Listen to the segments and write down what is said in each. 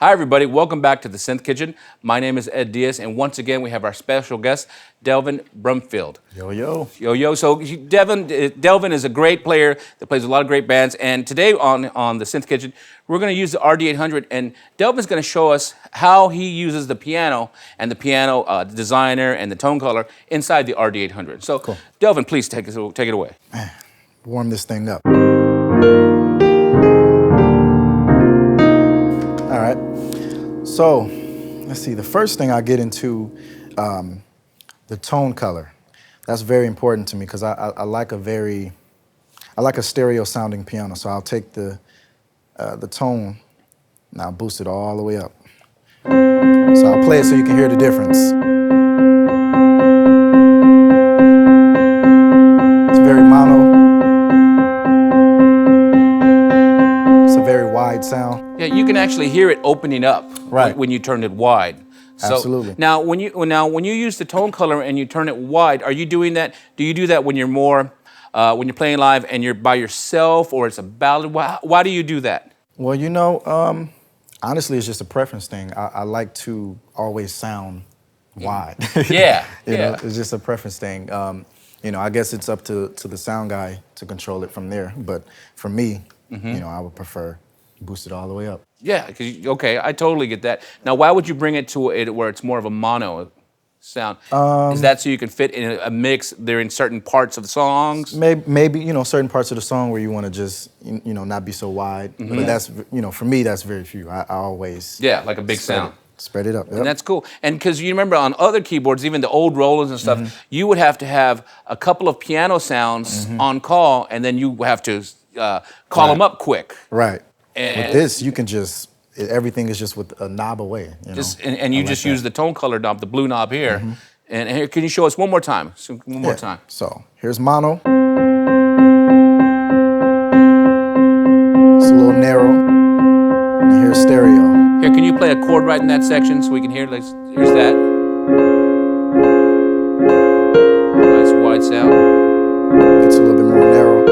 Hi, everybody. Welcome back to the Synth Kitchen. My name is Ed Diaz, and once again, we have our special guest, Delvyn Brumfield. Yo, yo. Yo, yo. So, Delvyn is a great player that plays a lot of great bands, and today on the Synth Kitchen, we're going to use the RD-800, and Delvyn's going to show us how he uses the piano and the piano designer and the tone color inside the RD-800. So, cool. Delvyn, please take it away. Man, warm this thing up. All right. So, let's see. The first thing I get into the tone color. That's very important to me because I like a stereo sounding piano. So I'll take the tone and I'll boost it all the way up. So I'll play it so you can hear the difference. It's very mono. It's a very wide sound. Yeah, you can actually hear it opening up when you turn it wide. So, absolutely. Now, when you use the tone color and you turn it wide, are you doing that? Do you do that when you're when you're playing live and you're by yourself, or it's a ballad? Why do you do that? Well, honestly, it's just a preference thing. I like to always sound wide. Yeah, know, it's just a preference thing. I guess it's up to the sound guy to control it from there. But for me, I would prefer boost it all the way up. Yeah, okay, I totally get that. Now, why would you bring it to it where it's more of a mono sound? Is that so you can fit in a mix there in certain parts of the songs? Maybe certain parts of the song where you want to just not be so wide. But that's for me that's very few. I always like a big sound. Spread it up. Yep. And that's cool. And because you remember on other keyboards, even the old Rolands and stuff, you would have to have a couple of piano sounds on call, and then you have to call them up quick. Right. With this, you can everything is just with a knob away. And you just use the tone color knob, the blue knob here. And here, can you show us one more time? More time. So here's mono. It's a little narrow. And here's stereo. Here, can you play a chord right in that section so we can hear? Here's that. Nice wide sound. It's a little bit more narrow.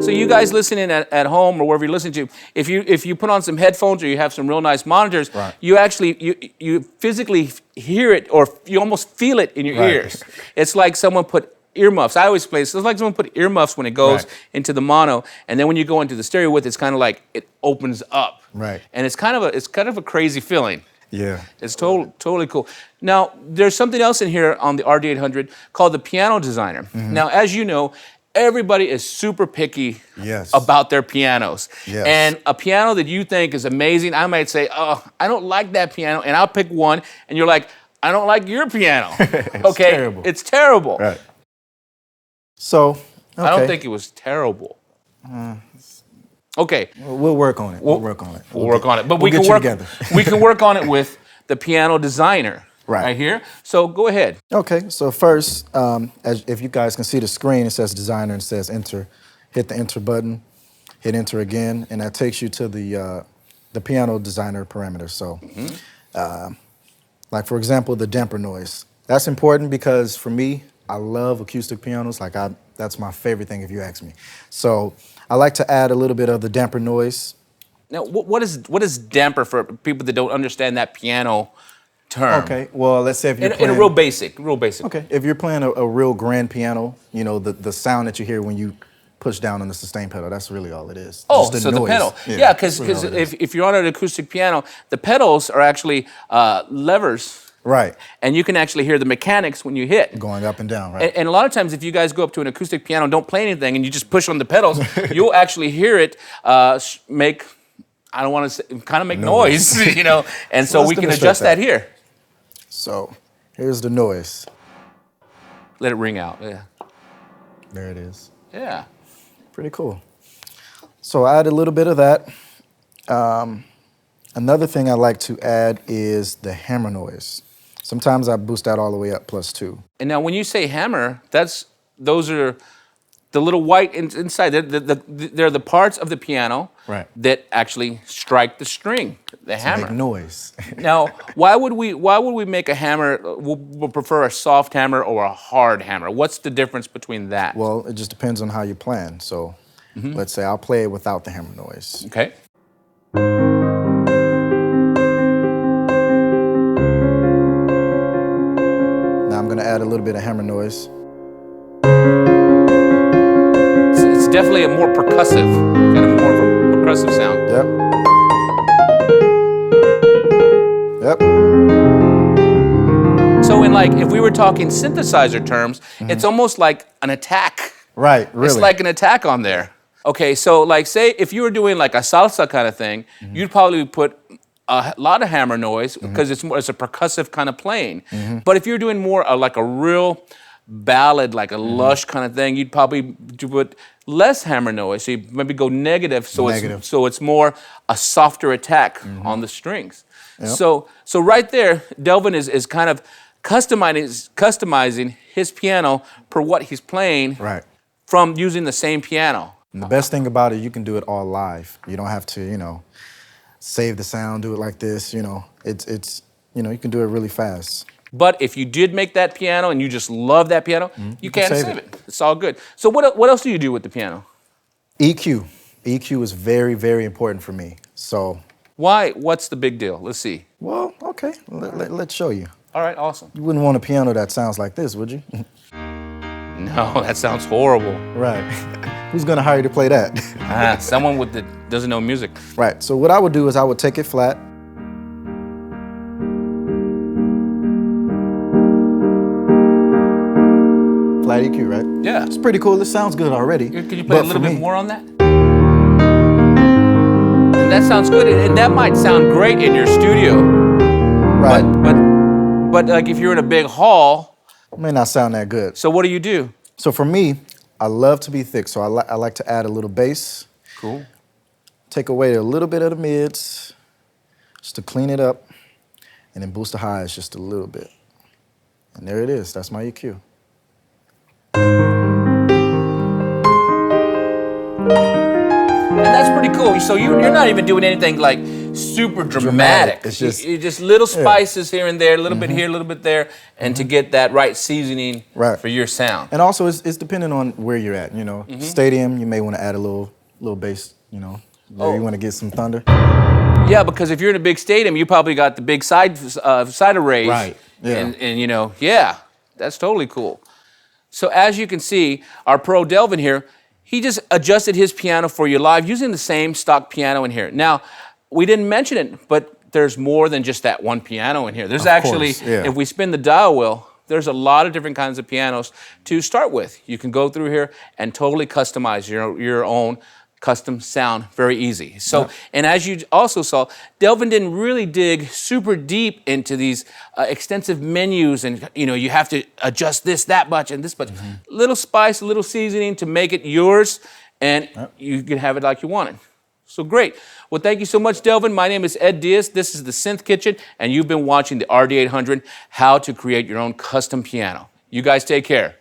So you guys listening at home or wherever you're listening to, if you put on some headphones or you have some real nice monitors, you actually you physically hear it, or you almost feel it in your ears. It's like someone put earmuffs. I always play. It's like someone put earmuffs when it goes into the mono, and then when you go into the stereo with it, it's kind of like it opens up. Right. And it's kind of a crazy feeling. Yeah. It's totally cool. Now, there's something else in here on the RD-800 called the piano designer. Now, as you know, everybody is super picky about their pianos. Yes. And a piano that you think is amazing, I might say, oh, I don't like that piano, and I'll pick one, and you're like, I don't like your piano. It's terrible. It's terrible. Right. So, I don't think it was terrible. Okay. We'll work on it. We'll work on it. We'll work on it. But we can work on it with the piano designer. Right here. So go ahead. Okay, so first, if you guys can see the screen, it says designer and it says enter. Hit the enter button, hit enter again, and that takes you to the piano designer parameters. So, like for example, the damper noise. That's important because for me, I love acoustic pianos. That's my favorite thing if you ask me. So I like to add a little bit of the damper noise. Now, what is damper for people that don't understand that piano term? Okay, well, let's say if you're playing... In a real basic. Okay, if you're playing a real grand piano, the sound that you hear when you push down on the sustain pedal, that's really all it is. Oh, so the pedal. Yeah, because if you're on an acoustic piano, the pedals are actually levers. Right. And you can actually hear the mechanics when you hit. Going up and down, right. And a lot of times if you guys go up to an acoustic piano and don't play anything and you just push on the pedals, you'll actually hear it make, I don't want to say, kind of make noise, and so we can adjust that here. So, here's the noise. Let it ring out, yeah. There it is. Yeah. Pretty cool. So I add a little bit of that. Another thing I like to add is the hammer noise. Sometimes I boost that all the way up +2. And now when you say hammer, those are the little white inside, they're the parts of the piano that actually strike the string, the hammer. Make noise. Now, why would we make a hammer? We'll prefer a soft hammer or a hard hammer. What's the difference between that? Well, it just depends on how you plan. So, let's say I'll play it without the hammer noise. Okay. Now I'm going to add a little bit of hammer noise. It's definitely a more percussive, kind of more of a percussive sound. Yep. Yep. So if we were talking synthesizer terms, it's almost like an attack. Right, really. It's like an attack on there. Okay, so say if you were doing like a salsa kind of thing, you'd probably put a lot of hammer noise because it's a percussive kind of playing. But if you're doing more like a real ballad, like a lush kind of thing, you'd probably put less hammer noise. So you maybe go negative, so it's more a softer attack on the strings. Yep. So right there, Delvyn is kind of customizing his piano per what he's playing from using the same piano. And the best thing about it, you can do it all live. You don't have to, save the sound, do it like this. It's you can do it really fast. But if you did make that piano and you just love that piano, you can't save it. It's all good. So what else do you do with the piano? EQ. EQ is very, very important for me. So why? What's the big deal? Let's see. Well, okay. Let's show you. All right, awesome. You wouldn't want a piano that sounds like this, would you? No, that sounds horrible. Right. Who's gonna hire you to play that? Someone doesn't know music. Right. So what I would do is I would take it flat. Flat EQ, right? Yeah. It's pretty cool. It sounds good already. Could you play a little bit more on that? And that sounds good, and that might sound great in your studio. Right. But like if you're in a big hall, it may not sound that good. So what do you do? So for me, I love to be thick, so I like to add a little bass. Cool. Take away a little bit of the mids, just to clean it up, and then boost the highs just a little bit. And there it is. That's my EQ. And that's pretty cool. So you're not even doing anything like super dramatic. It's just little spices here and there, a little bit here, a little bit there, and to get that right seasoning for your sound. And also, it's depending on where you're at. Stadium, you may want to add a little bass. You want to get some thunder. Yeah, because if you're in a big stadium, you probably got the big side arrays. Right. Yeah. And that's totally cool. So as you can see, our pro Delvyn here, he just adjusted his piano for you live using the same stock piano in here. Now, we didn't mention it, but there's more than just that one piano in here. There's actually, if we spin the dial wheel, there's a lot of different kinds of pianos to start with. You can go through here and totally customize your own custom sound very easy. So, and as you also saw, Delvyn didn't really dig super deep into these extensive menus and, you have to adjust this, that much, and this much. Little spice, a little seasoning to make it yours, and you can have it like you want it. So great. Well, thank you so much, Delvyn. My name is Ed Diaz. This is the Synth Kitchen, and you've been watching the RD-800, how to create your own custom piano. You guys take care.